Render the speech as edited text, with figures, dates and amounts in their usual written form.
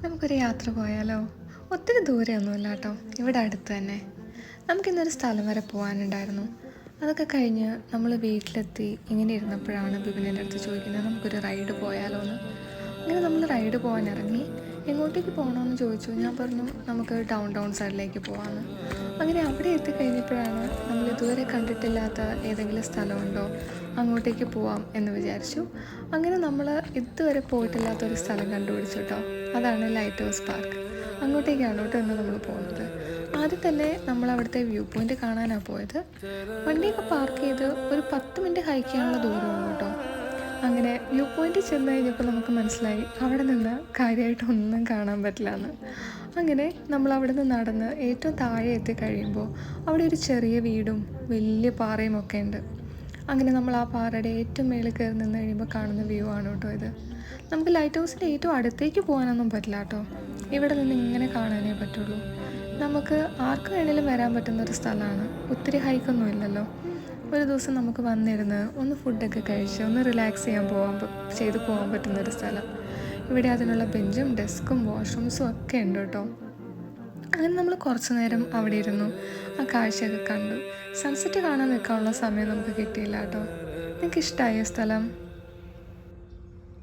നമുക്കൊരു യാത്ര പോയാലോ? ഒത്തിരി ദൂരെയൊന്നുമില്ല കേട്ടോ, ഇവിടെ അടുത്ത് തന്നെ. നമുക്കിന്നൊരു സ്ഥലം വരെ പോകാനുണ്ടായിരുന്നു. അതൊക്കെ കഴിഞ്ഞ് നമ്മൾ വീട്ടിലെത്തി ഇങ്ങനെ ഇരുന്നപ്പോഴാണ് ബിബിനേൻ്റെ അടുത്ത് ചോദിക്കുന്നത്, നമുക്കൊരു റൈഡ് പോയാലോ എന്ന്. അങ്ങനെ നമ്മൾ റൈഡ് പോകാൻ ഇറങ്ങി. എങ്ങോട്ടേക്ക് പോകണമെന്ന് ചോദിച്ചു. ഞാൻ പറഞ്ഞു നമുക്ക് ടൗൺ സൈഡിലേക്ക് പോകാമെന്ന്. അങ്ങനെ അവിടെ എത്തിക്കഴിഞ്ഞപ്പോഴാണ് നമ്മൾ ഇതുവരെ കണ്ടിട്ടില്ലാത്ത ഏതെങ്കിലും സ്ഥലമുണ്ടോ, അങ്ങോട്ടേക്ക് പോവാം എന്ന് വിചാരിച്ചു. അങ്ങനെ നമ്മൾ ഇതുവരെ പോയിട്ടില്ലാത്തൊരു സ്ഥലം കണ്ടുപിടിച്ചു കേട്ടോ. അതാണ് ലൈറ്റ് ഹൗസ് പാർക്ക്. അങ്ങോട്ടേക്കാണ് കേട്ടോ ഇന്ന് നമ്മൾ പോകുന്നത്. ആദ്യം തന്നെ നമ്മൾ അവിടുത്തെ വ്യൂ പോയിൻ്റ് കാണാനാണ് പോയത്. വണ്ടിയൊക്കെ പാർക്ക് ചെയ്ത് ഒരു 10 മിനിറ്റ് ഹൈക്ക് ചെയ്യാനുള്ള ദൂരമുള്ളൂ കേട്ടോ. അങ്ങനെ വ്യൂ പോയിൻ്റ് ചെന്ന് കഴിഞ്ഞപ്പോൾ നമുക്ക് മനസ്സിലായി അവിടെ നിന്ന് കാര്യമായിട്ടൊന്നും കാണാൻ പറ്റില്ല എന്ന്. അങ്ങനെ നമ്മൾ അവിടെ നിന്ന് നടന്ന് ഏറ്റവും താഴെ എത്തിക്കഴിയുമ്പോൾ അവിടെ ഒരു ചെറിയ വീടും വലിയ പാറയും ഒക്കെ ഉണ്ട്. അങ്ങനെ നമ്മൾ ആ പാറയുടെ ഏറ്റവും മേളിൽ കയറി നിന്ന് കഴിയുമ്പോൾ കാണുന്ന വ്യൂ ആണ് കേട്ടോ ഇത്. നമുക്ക് ലൈറ്റ് ഹൗസിൻ്റെ ഏറ്റവും അടുത്തേക്ക് പോകാനൊന്നും പറ്റില്ല കേട്ടോ. ഇവിടെ നിന്ന് ഇങ്ങനെ കാണാനേ പറ്റുള്ളൂ. നമുക്ക് ആർക്ക് വേണേലും വരാൻ പറ്റുന്നൊരു സ്ഥലമാണ്. ഒത്തിരി ഹൈക്കൊന്നും ഇല്ലല്ലോ. ഒരു ദിവസം നമുക്ക് വന്നിരുന്ന് ഒന്ന് ഫുഡൊക്കെ കഴിച്ച് ഒന്ന് റിലാക്സ് ചെയ്ത് പോകാൻ പറ്റുന്നൊരു സ്ഥലം. ഇവിടെ അതിനുള്ള ബെഞ്ചും ഡെസ്കും വാഷ്റൂംസും ഒക്കെ ഉണ്ട് കേട്ടോ. അങ്ങനെ നമ്മൾ കുറച്ച് നേരം അവിടെ ഇരുന്നു, ആ കാഴ്ചയൊക്കെ കണ്ടു. സൺസെറ്റ് കാണാൻ നിൽക്കാനുള്ള സമയം നമുക്ക് കിട്ടിയില്ല കേട്ടോ. നിങ്ങൾക്ക് ഇഷ്ടമായ സ്ഥലം?